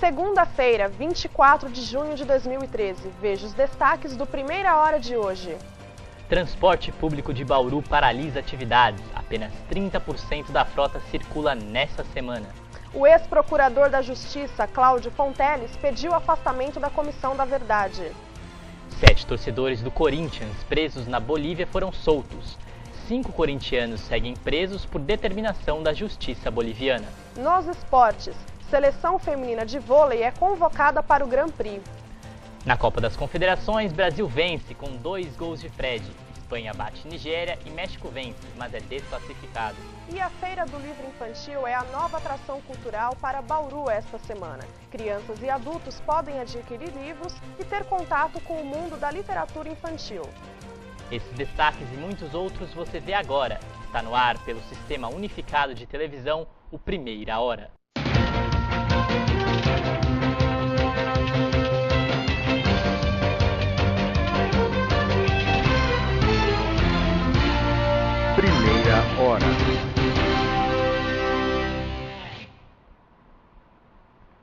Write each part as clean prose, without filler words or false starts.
Segunda-feira, 24 de junho de 2013. Veja os destaques do Primeira Hora de hoje. Transporte público de Bauru paralisa atividades. Apenas 30% da frota circula nesta semana. O ex-procurador da Justiça, Cláudio Fonteles, pediu afastamento da Comissão da Verdade. 7 torcedores do Corinthians presos na Bolívia foram soltos. 5 corintianos seguem presos por determinação da Justiça boliviana. Nos esportes, seleção feminina de vôlei é convocada para o Grand Prix. Na Copa das Confederações, Brasil vence com 2 gols de Fred. Espanha bate Nigéria e México vence, mas é desclassificado. E a Feira do Livro Infantil é a nova atração cultural para Bauru esta semana. Crianças e adultos podem adquirir livros e ter contato com o mundo da literatura infantil. Esses destaques e muitos outros você vê agora. Está no ar pelo Sistema Unificado de Televisão, o Primeira Hora. Primeira Hora.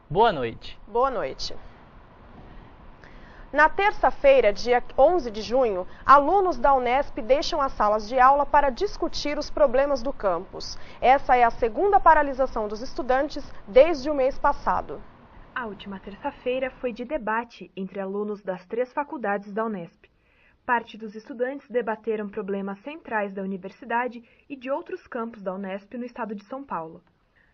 Boa noite. Boa noite. Na terça-feira, dia 11 de junho, alunos da Unesp deixam as salas de aula para discutir os problemas do campus. Essa é a segunda paralisação dos estudantes desde o mês passado. A última terça-feira foi de debate entre alunos das 3 faculdades da Unesp. Parte dos estudantes debateram problemas centrais da universidade e de outros campos da Unesp no estado de São Paulo.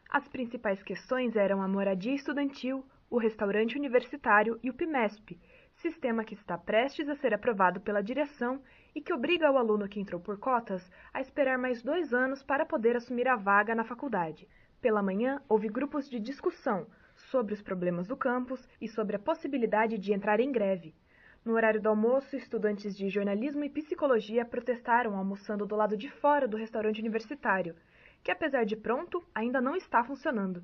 As principais questões eram a moradia estudantil, o restaurante universitário e o PIMESP, sistema que está prestes a ser aprovado pela direção e que obriga o aluno que entrou por cotas a esperar mais 2 anos para poder assumir a vaga na faculdade. Pela manhã, houve grupos de discussão sobre os problemas do campus e sobre a possibilidade de entrar em greve. No horário do almoço, estudantes de jornalismo e psicologia protestaram almoçando do lado de fora do restaurante universitário, que apesar de pronto, ainda não está funcionando.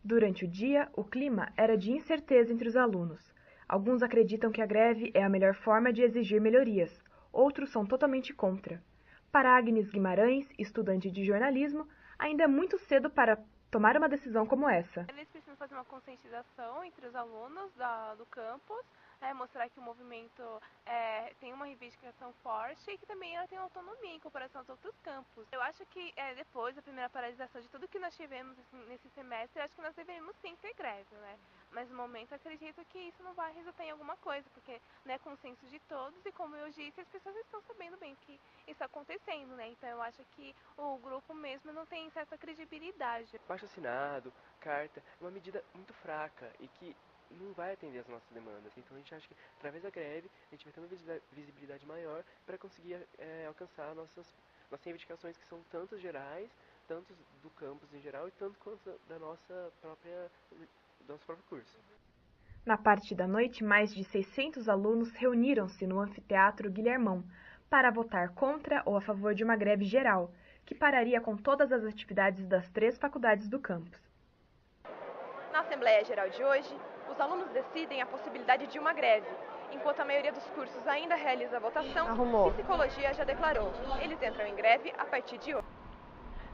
Durante o dia, o clima era de incerteza entre os alunos. Alguns acreditam que a greve é a melhor forma de exigir melhorias, outros são totalmente contra. Para Agnes Guimarães, estudante de jornalismo, ainda é muito cedo para tomar uma decisão como essa. Eles precisam fazer uma conscientização entre os alunos do campus, mostrar que o movimento tem uma reivindicação forte e que também ela tem autonomia em comparação aos outros campos. Eu acho que depois da primeira paralisação de tudo que nós tivemos nesse semestre, acho que nós deveríamos sim ter greve, né? Mas no momento acredito que isso não vai resultar em alguma coisa, porque não é consenso de todos e, como eu disse, as pessoas estão sabendo bem que isso está acontecendo, né? Então eu acho que o grupo mesmo não tem certa credibilidade. Abaixo-assinado, carta, é uma medida muito fraca e que não vai atender as nossas demandas. Então a gente acha que através da greve a gente vai ter uma visibilidade maior para conseguir alcançar nossas reivindicações, que são tanto gerais, tanto do campus em geral e tanto quanto do nosso próprio curso. Na parte da noite, mais de 600 alunos reuniram-se no anfiteatro Guilhermão para votar contra ou a favor de uma greve geral, que pararia com todas as atividades das 3 faculdades do campus. Na Assembleia Geral de hoje, os alunos decidem a possibilidade de uma greve. Enquanto a maioria dos cursos ainda realiza a votação, Psicologia já declarou. Eles entram em greve a partir de hoje.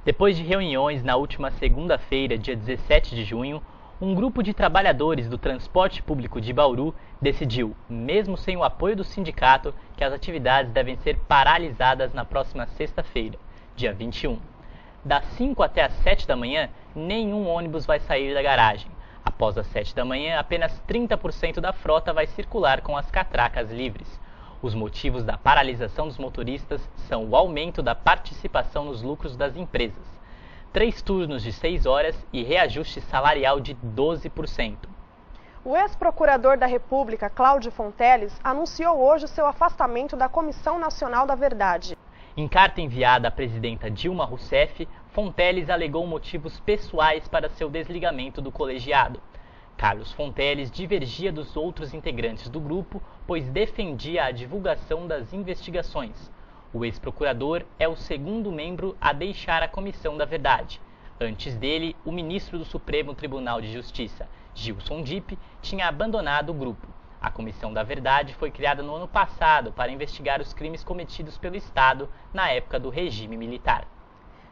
Depois de reuniões na última segunda-feira, dia 17 de junho, um grupo de trabalhadores do transporte público de Bauru decidiu, mesmo sem o apoio do sindicato, que as atividades devem ser paralisadas na próxima sexta-feira, dia 21. Das 5 até as 7 da manhã, nenhum ônibus vai sair da garagem. Após as 7 da manhã, apenas 30% da frota vai circular com as catracas livres. Os motivos da paralisação dos motoristas são o aumento da participação nos lucros das empresas, 3 turnos de 6 horas e reajuste salarial de 12%. O ex-procurador da República, Cláudio Fonteles, anunciou hoje seu afastamento da Comissão Nacional da Verdade. Em carta enviada à presidenta Dilma Rousseff, Fonteles alegou motivos pessoais para seu desligamento do colegiado. Carlos Fonteles divergia dos outros integrantes do grupo, pois defendia a divulgação das investigações. O ex-procurador é o segundo membro a deixar a Comissão da Verdade. Antes dele, o ministro do Supremo Tribunal de Justiça, Gilson Dipp, tinha abandonado o grupo. A Comissão da Verdade foi criada no ano passado para investigar os crimes cometidos pelo Estado na época do regime militar.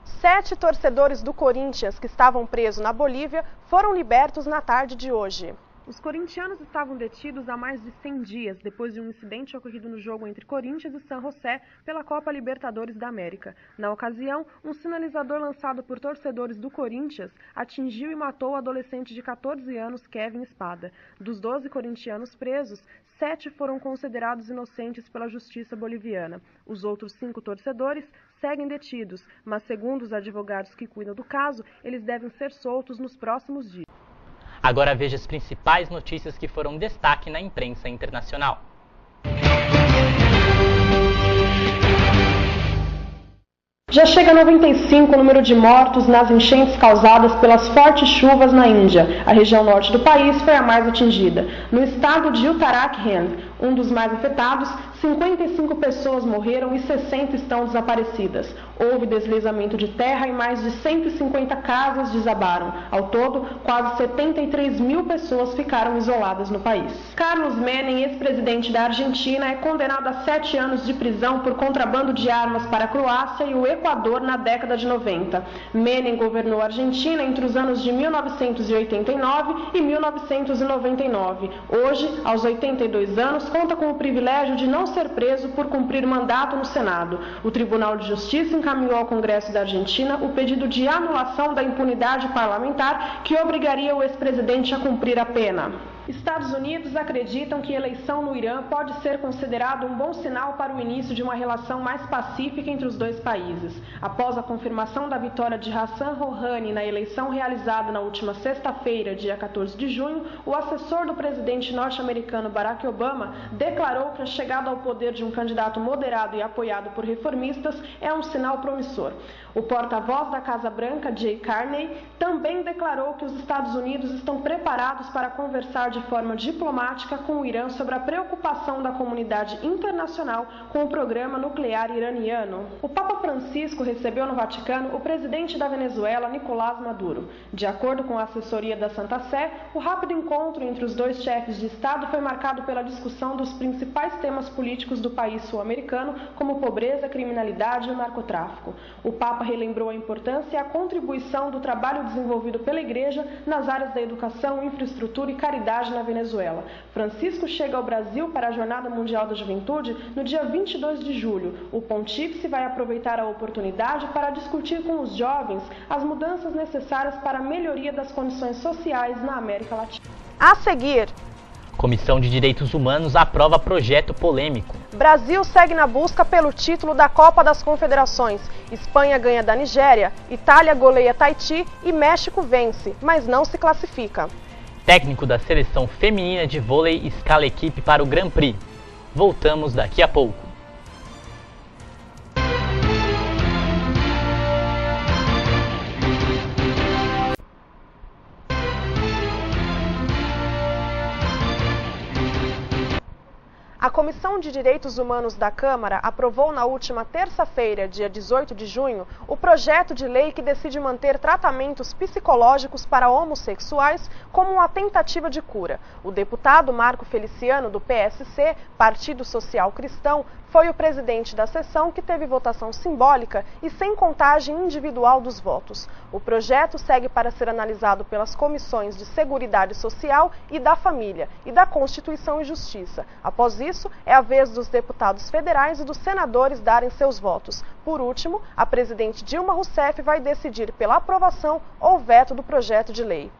7 torcedores do Corinthians que estavam presos na Bolívia foram libertos na tarde de hoje. Os corintianos estavam detidos há mais de 100 dias, depois de um incidente ocorrido no jogo entre Corinthians e San José pela Copa Libertadores da América. Na ocasião, um sinalizador lançado por torcedores do Corinthians atingiu e matou o adolescente de 14 anos, Kevin Espada. Dos 12 corintianos presos, 7 foram considerados inocentes pela justiça boliviana. Os outros 5 torcedores seguem detidos, mas segundo os advogados que cuidam do caso, eles devem ser soltos nos próximos dias. Agora veja as principais notícias que foram destaque na imprensa internacional. Já chega a 95 o número de mortos nas enchentes causadas pelas fortes chuvas na Índia. A região norte do país foi a mais atingida. No estado de Uttarakhand, um dos mais afetados, 55 pessoas morreram e 60 estão desaparecidas. Houve deslizamento de terra e mais de 150 casas desabaram. Ao todo, quase 73 mil pessoas ficaram isoladas no país. Carlos Menem, ex-presidente da Argentina, é condenado a 7 anos de prisão por contrabando de armas para a Croácia e o Equador na década de 90. Menem governou a Argentina entre os anos de 1989 e 1999. Hoje, aos 82 anos, conta com o privilégio de não ser preso por cumprir mandato no Senado. O Tribunal de Justiça encaminhou ao Congresso da Argentina o pedido de anulação da impunidade parlamentar que obrigaria o ex-presidente a cumprir a pena. Estados Unidos acreditam que a eleição no Irã pode ser considerado um bom sinal para o início de uma relação mais pacífica entre os dois países. Após a confirmação da vitória de Hassan Rouhani na eleição realizada na última sexta-feira, dia 14 de junho, o assessor do presidente norte-americano Barack Obama declarou que a chegada ao poder de um candidato moderado e apoiado por reformistas é um sinal promissor. O porta-voz da Casa Branca, Jay Carney, também declarou que os Estados Unidos estão preparados para conversar de forma diplomática com o Irã sobre a preocupação da comunidade internacional com o programa nuclear iraniano. O Papa Francisco recebeu no Vaticano o presidente da Venezuela, Nicolás Maduro. De acordo com a assessoria da Santa Sé, o rápido encontro entre os dois chefes de Estado foi marcado pela discussão dos principais temas políticos do país sul-americano, como pobreza, criminalidade e o narcotráfico. O Papa relembrou a importância e a contribuição do trabalho desenvolvido pela Igreja nas áreas da educação, infraestrutura e caridade na Venezuela. Francisco chega ao Brasil para a Jornada Mundial da Juventude no dia 22 de julho. O pontífice vai aproveitar a oportunidade para discutir com os jovens as mudanças necessárias para a melhoria das condições sociais na América Latina. A seguir, Comissão de Direitos Humanos aprova projeto polêmico. Brasil segue na busca pelo título da Copa das Confederações. Espanha ganha da Nigéria, Itália goleia Tahiti e México vence, mas não se classifica. Técnico da seleção feminina de vôlei escala a equipe para o Grand Prix. Voltamos daqui a pouco. A Comissão de Direitos Humanos da Câmara aprovou na última terça-feira, dia 18 de junho, o projeto de lei que decide manter tratamentos psicológicos para homossexuais como uma tentativa de cura. O deputado Marco Feliciano, do PSC, Partido Social Cristão, foi o presidente da sessão que teve votação simbólica e sem contagem individual dos votos. O projeto segue para ser analisado pelas comissões de Seguridade Social e da Família e da Constituição e Justiça. Após isso, é a vez dos deputados federais e dos senadores darem seus votos. Por último, a presidente Dilma Rousseff vai decidir pela aprovação ou veto do projeto de lei.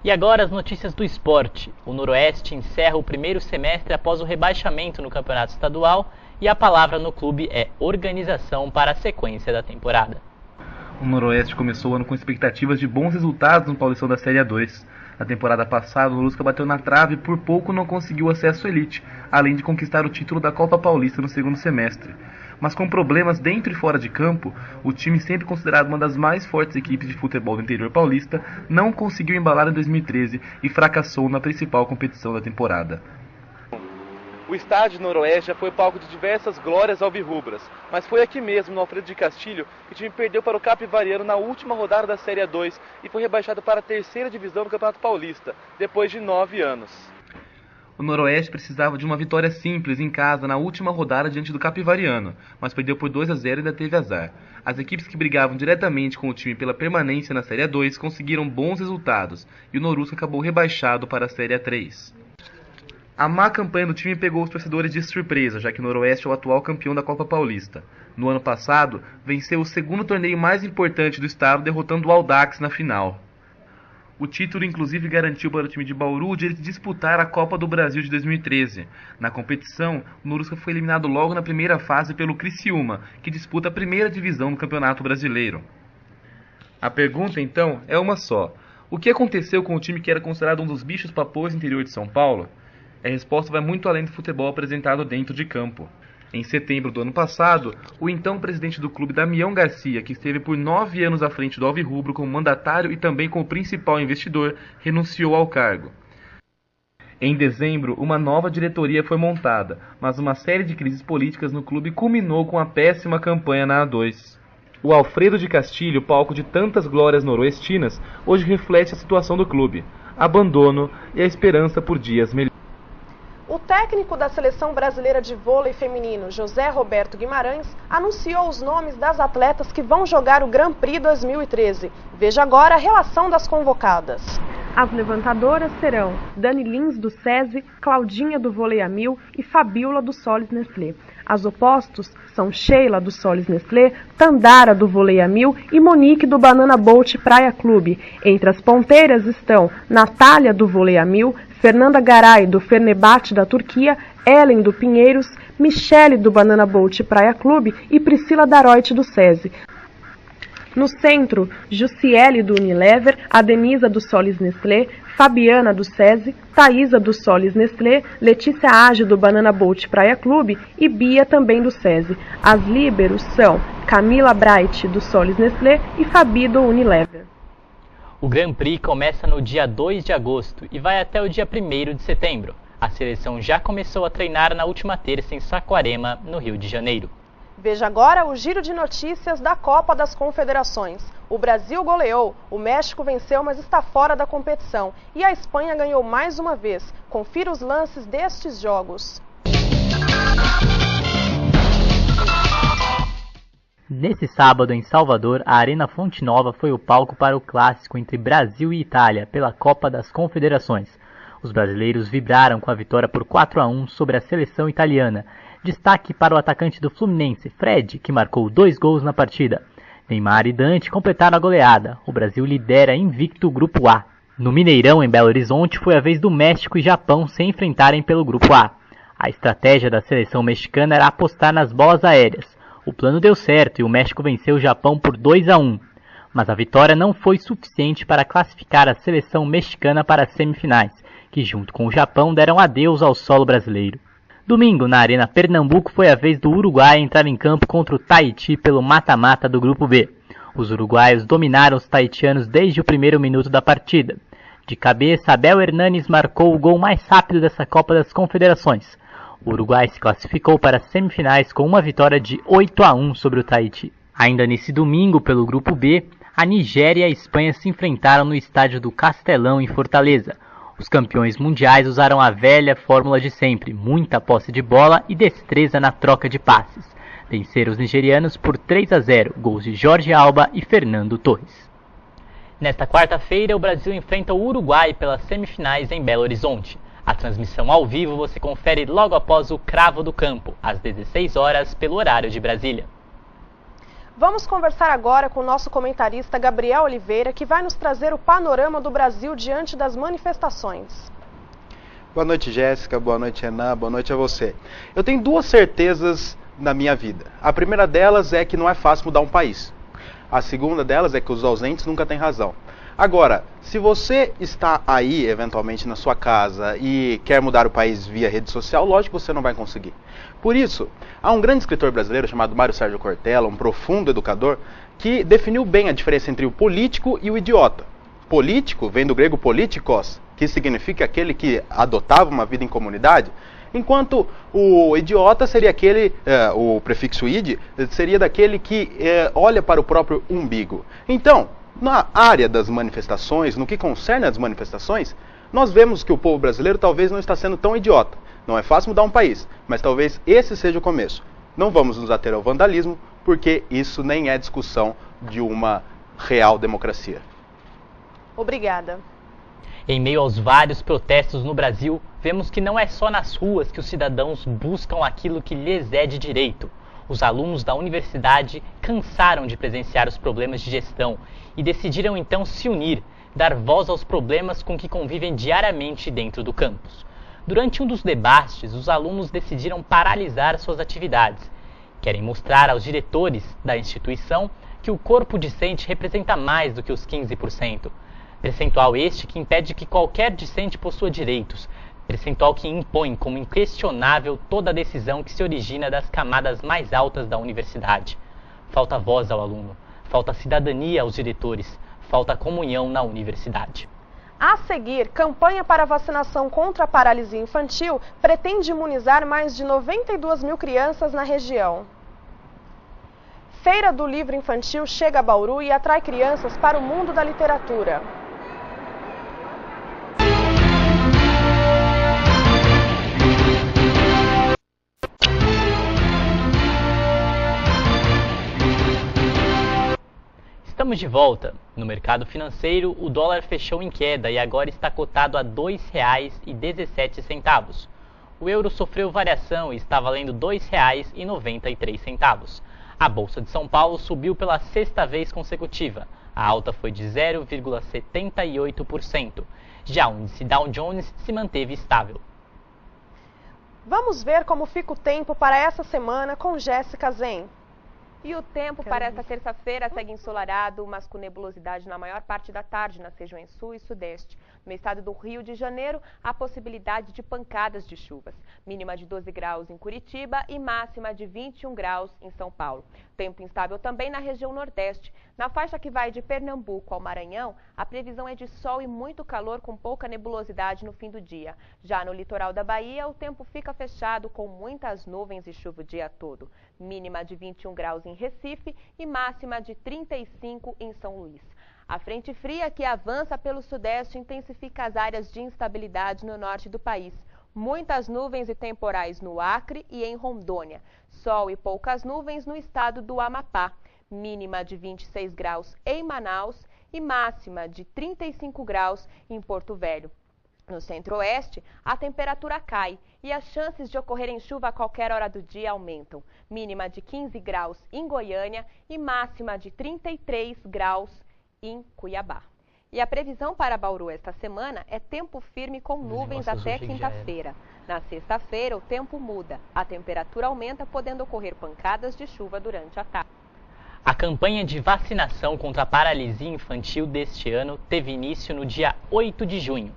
E agora as notícias do esporte. O Noroeste encerra o primeiro semestre após o rebaixamento no campeonato estadual e a palavra no clube é organização para a sequência da temporada. O Noroeste começou o ano com expectativas de bons resultados no Paulistão da Série A2. Na temporada passada, o Lusca bateu na trave e por pouco não conseguiu acesso à elite, além de conquistar o título da Copa Paulista no segundo semestre. Mas com problemas dentro e fora de campo, o time, sempre considerado uma das mais fortes equipes de futebol do interior paulista, não conseguiu embalar em 2013 e fracassou na principal competição da temporada. O estádio Noroeste já foi palco de diversas glórias alvirrubras, mas foi aqui mesmo, no Alfredo de Castilho, que o time perdeu para o Capivariano na última rodada da Série A2 e foi rebaixado para a terceira divisão do Campeonato Paulista, depois de 9 anos. O Noroeste precisava de uma vitória simples em casa na última rodada diante do Capivariano, mas perdeu por 2-0 e ainda teve azar. As equipes que brigavam diretamente com o time pela permanência na Série A2 conseguiram bons resultados e o Norusca acabou rebaixado para a Série A3. A má campanha do time pegou os torcedores de surpresa, já que o Noroeste é o atual campeão da Copa Paulista. No ano passado, venceu o segundo torneio mais importante do estado, derrotando o Audax na final. O título inclusive garantiu para o time de Bauru o direito de disputar a Copa do Brasil de 2013. Na competição, o Norusca foi eliminado logo na primeira fase pelo Criciúma, que disputa a primeira divisão do Campeonato Brasileiro. A pergunta, então, é uma só. O que aconteceu com o time que era considerado um dos bichos-papões do interior de São Paulo? A resposta vai muito além do futebol apresentado dentro de campo. Em setembro do ano passado, o então presidente do clube, Damião Garcia, que esteve por 9 anos à frente do Alvirrubro como mandatário e também como principal investidor, renunciou ao cargo. Em dezembro, uma nova diretoria foi montada, mas uma série de crises políticas no clube culminou com a péssima campanha na A2. O Alfredo de Castilho, palco de tantas glórias noroestinas, hoje reflete a situação do clube, abandono e a esperança por dias melhores. O técnico da Seleção Brasileira de Vôlei Feminino, José Roberto Guimarães, anunciou os nomes das atletas que vão jogar o Grand Prix 2013. Veja agora a relação das convocadas. As levantadoras serão Dani Lins, do SESI, Claudinha, do Vôlei a Mil e Fabiola, do Solis Nestlé. As opostos são Sheila, do Solis Nestlé, Tandara, do Vôlei a Mil e Monique, do Banana Boat Praia Clube. Entre as ponteiras estão Natália, do Vôlei a Mil, Fernanda Garay, do Fenerbahçe da Turquia, Ellen, do Pinheiros, Michele, do Banana Boat Praia Clube e Priscila Daroit, do SESI. No centro, Jussiele, do Unilever, Adenisa, do Solis Nestlé, Fabiana, do SESI, Thaísa, do Solis Nestlé, Letícia Age, do Banana Boat Praia Clube e Bia, também do SESI. As líberos são Camila Bright, do Solis Nestlé e Fabi, do Unilever. O Grand Prix começa no dia 2 de agosto e vai até o dia 1º de setembro. A seleção já começou a treinar na última terça em Saquarema, no Rio de Janeiro. Veja agora o giro de notícias da Copa das Confederações. O Brasil goleou, o México venceu, mas está fora da competição. E a Espanha ganhou mais uma vez. Confira os lances destes jogos. Nesse sábado, em Salvador, a Arena Fonte Nova foi o palco para o clássico entre Brasil e Itália pela Copa das Confederações. Os brasileiros vibraram com a vitória por 4-1 sobre a seleção italiana. Destaque para o atacante do Fluminense, Fred, que marcou 2 gols na partida. Neymar e Dante completaram a goleada. O Brasil lidera invicto o Grupo A. No Mineirão, em Belo Horizonte, foi a vez do México e Japão se enfrentarem pelo Grupo A. A estratégia da seleção mexicana era apostar nas bolas aéreas. O plano deu certo e o México venceu o Japão por 2-1. Mas a vitória não foi suficiente para classificar a seleção mexicana para as semifinais, que junto com o Japão deram adeus ao solo brasileiro. Domingo, na Arena Pernambuco, foi a vez do Uruguai entrar em campo contra o Tahiti pelo mata-mata do Grupo B. Os uruguaios dominaram os tahitianos desde o primeiro minuto da partida. De cabeça, Abel Hernanes marcou o gol mais rápido dessa Copa das Confederações. O Uruguai se classificou para as semifinais com uma vitória de 8-1 sobre o Tahiti. Ainda nesse domingo, pelo Grupo B, a Nigéria e a Espanha se enfrentaram no estádio do Castelão, em Fortaleza. Os campeões mundiais usaram a velha fórmula de sempre, muita posse de bola e destreza na troca de passes. Venceram os nigerianos por 3-0, gols de Jorge Alba e Fernando Torres. Nesta quarta-feira, o Brasil enfrenta o Uruguai pelas semifinais em Belo Horizonte. A transmissão ao vivo você confere logo após o Cravo do Campo, às 16 horas, pelo horário de Brasília. Vamos conversar agora com o nosso comentarista Gabriel Oliveira, que vai nos trazer o panorama do Brasil diante das manifestações. Boa noite, Jéssica. Boa noite, Renan. Boa noite a você. Eu tenho 2 certezas na minha vida. A primeira delas é que não é fácil mudar um país. A segunda delas é que os ausentes nunca têm razão. Agora, se você está aí, eventualmente, na sua casa e quer mudar o país via rede social, lógico que você não vai conseguir. Por isso, há um grande escritor brasileiro chamado Mário Sérgio Cortella, um profundo educador, que definiu bem a diferença entre o político e o idiota. Político vem do grego politikos, que significa aquele que adotava uma vida em comunidade, enquanto o idiota seria aquele, o prefixo id, seria daquele que olha para o próprio umbigo. Então, na área das manifestações, no que concerne às manifestações, Nós vemos que o povo brasileiro talvez não está sendo tão idiota. Não é fácil mudar um país, mas talvez esse seja o começo. Não vamos nos ater ao vandalismo, porque isso nem é discussão de uma real democracia. Obrigada. Em meio aos vários protestos no Brasil, vemos que não é só nas ruas que os cidadãos buscam aquilo que lhes é de direito. Os alunos da universidade cansaram de presenciar os problemas de gestão e decidiram então se unir, dar voz aos problemas com que convivem diariamente dentro do campus. Durante um dos debates, os alunos decidiram paralisar suas atividades. Querem mostrar aos diretores da instituição que o corpo discente representa mais do que os 15%. Percentual este que impede que qualquer discente possua direitos. Percentual que impõe como inquestionável toda a decisão que se origina das camadas mais altas da universidade. Falta voz ao aluno, falta cidadania aos diretores, falta comunhão na universidade. A seguir, campanha para vacinação contra a paralisia infantil pretende imunizar mais de 92 mil crianças na região. Feira do Livro Infantil chega a Bauru e atrai crianças para o mundo da literatura. Estamos de volta. No mercado financeiro, o dólar fechou em queda e agora está cotado a R$ 2,17. O euro sofreu variação e está valendo R$ 2,93. A Bolsa de São Paulo subiu pela sexta vez consecutiva. A alta foi de 0,78%. Já o índice Dow Jones se manteve estável. Vamos ver como fica o tempo para essa semana com Jéssica Zen. E o tempo para esta terça-feira segue ensolarado, mas com nebulosidade na maior parte da tarde nas regiões sul e sudeste. No estado do Rio de Janeiro, há possibilidade de pancadas de chuvas. Mínima de 12 graus em Curitiba e máxima de 21 graus em São Paulo. Tempo instável também na região nordeste. Na faixa que vai de Pernambuco ao Maranhão, a previsão é de sol e muito calor com pouca nebulosidade no fim do dia. Já no litoral da Bahia, o tempo fica fechado com muitas nuvens e chuva o dia todo. Mínima de 21 graus em Recife e máxima de 35 em São Luís. A frente fria que avança pelo sudeste intensifica as áreas de instabilidade no norte do país. Muitas nuvens e temporais no Acre e em Rondônia. Sol e poucas nuvens no estado do Amapá. Mínima de 26 graus em Manaus e máxima de 35 graus em Porto Velho. No centro-oeste, a temperatura cai e as chances de ocorrerem chuva a qualquer hora do dia aumentam. Mínima de 15 graus em Goiânia e máxima de 33 graus em Cuiabá. E a previsão para Bauru esta semana é tempo firme com nuvens até quinta-feira. Na sexta-feira, o tempo muda. A temperatura aumenta, podendo ocorrer pancadas de chuva durante a tarde. A campanha de vacinação contra a paralisia infantil deste ano teve início no dia 8 de junho.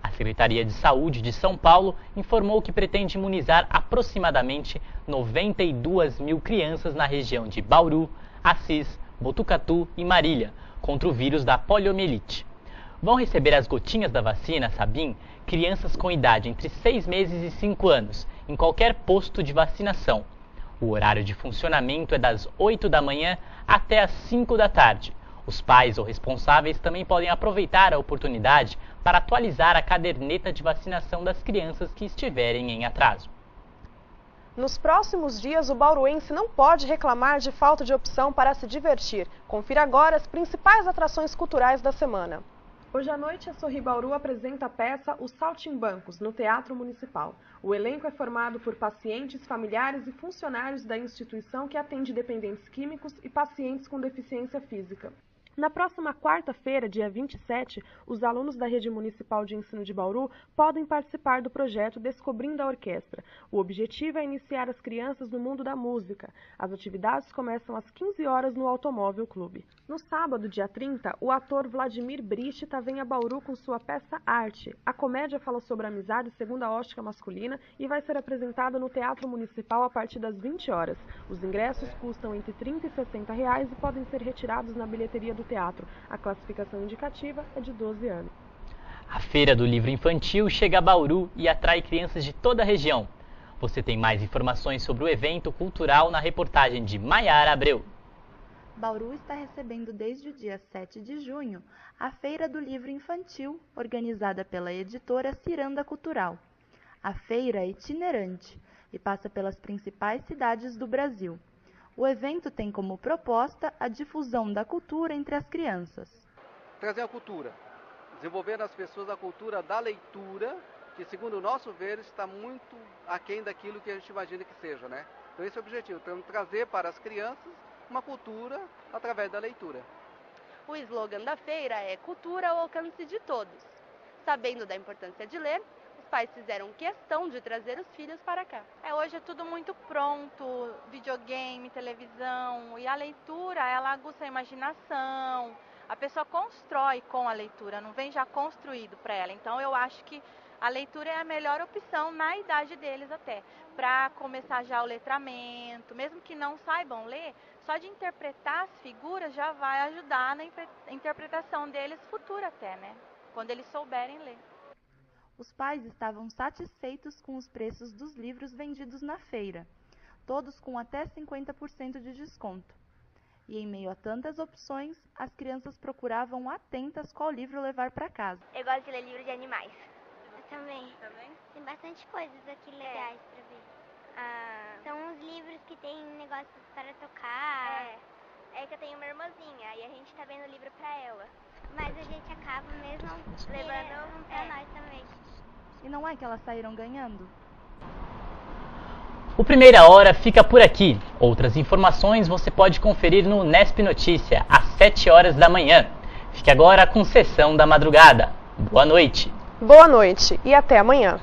A Secretaria de Saúde de São Paulo informou que pretende imunizar aproximadamente 92 mil crianças na região de Bauru, Assis, Botucatu e Marília, contra o vírus da poliomielite. Vão receber as gotinhas da vacina Sabin crianças com idade entre 6 meses e 5 anos, em qualquer posto de vacinação. O horário de funcionamento é das 8 da manhã até as 5 da tarde. Os pais ou responsáveis também podem aproveitar a oportunidade para atualizar a caderneta de vacinação das crianças que estiverem em atraso. Nos próximos dias, o bauruense não pode reclamar de falta de opção para se divertir. Confira agora as principais atrações culturais da semana. Hoje à noite, a Sorri Bauru apresenta a peça Os Saltimbancos, no Teatro Municipal. O elenco é formado por pacientes, familiares e funcionários da instituição que atende dependentes químicos e pacientes com deficiência física. Na próxima quarta-feira, dia 27, os alunos da Rede Municipal de Ensino de Bauru podem participar do projeto Descobrindo a Orquestra. O objetivo é iniciar as crianças no mundo da música. As atividades começam às 15 horas no Automóvel Clube. No sábado, dia 30, o ator Vladimir Brichta vem a Bauru com sua peça Arte. A comédia fala sobre a amizade segundo a ótica masculina e vai ser apresentada no Teatro Municipal a partir das 20 horas. Os ingressos custam entre R$ 30 e R$ 60 e podem ser retirados na bilheteria do teatro. A classificação indicativa é de 12 anos. A Feira do Livro Infantil chega a Bauru e atrai crianças de toda a região. Você tem mais informações sobre o evento cultural na reportagem de Maiara Abreu. Bauru está recebendo desde o dia 7 de junho a Feira do Livro Infantil, organizada pela editora Ciranda Cultural. A feira é itinerante e passa pelas principais cidades do Brasil. O evento tem como proposta a difusão da cultura entre as crianças. Trazer a cultura, desenvolver nas pessoas a cultura da leitura, que segundo o nosso ver está muito aquém daquilo que a gente imagina que seja, né? Então esse é o objetivo, então, trazer para as crianças uma cultura através da leitura. O slogan da feira é Cultura ao alcance de todos. Sabendo da importância de ler, os pais fizeram questão de trazer os filhos para cá. Hoje é tudo muito pronto, videogame, televisão, e a leitura, ela aguça a imaginação. A pessoa constrói com a leitura, não vem já construído para ela. Então eu acho que a leitura é a melhor opção na idade deles até, para começar já o letramento, mesmo que não saibam ler, só de interpretar as figuras já vai ajudar na interpretação deles futura até, né? Quando eles souberem ler. Os pais estavam satisfeitos com os preços dos livros vendidos na feira, todos com até 50% de desconto. E em meio a tantas opções, as crianças procuravam atentas qual livro levar para casa. Eu gosto de ler livro de animais. Eu também. Tem bastante coisas aqui legais pra ver. São uns livros que tem negócios para tocar. É que eu tenho uma irmãzinha e a gente tá vendo o livro pra ela. Mas a gente acaba mesmo levando pra nós também. E não é que elas saíram ganhando? O Primeira Hora fica por aqui. Outras informações você pode conferir no Unesp Notícia, às 7 horas da manhã. Fique agora com Sessão da Madrugada. Boa noite. Boa noite e até amanhã.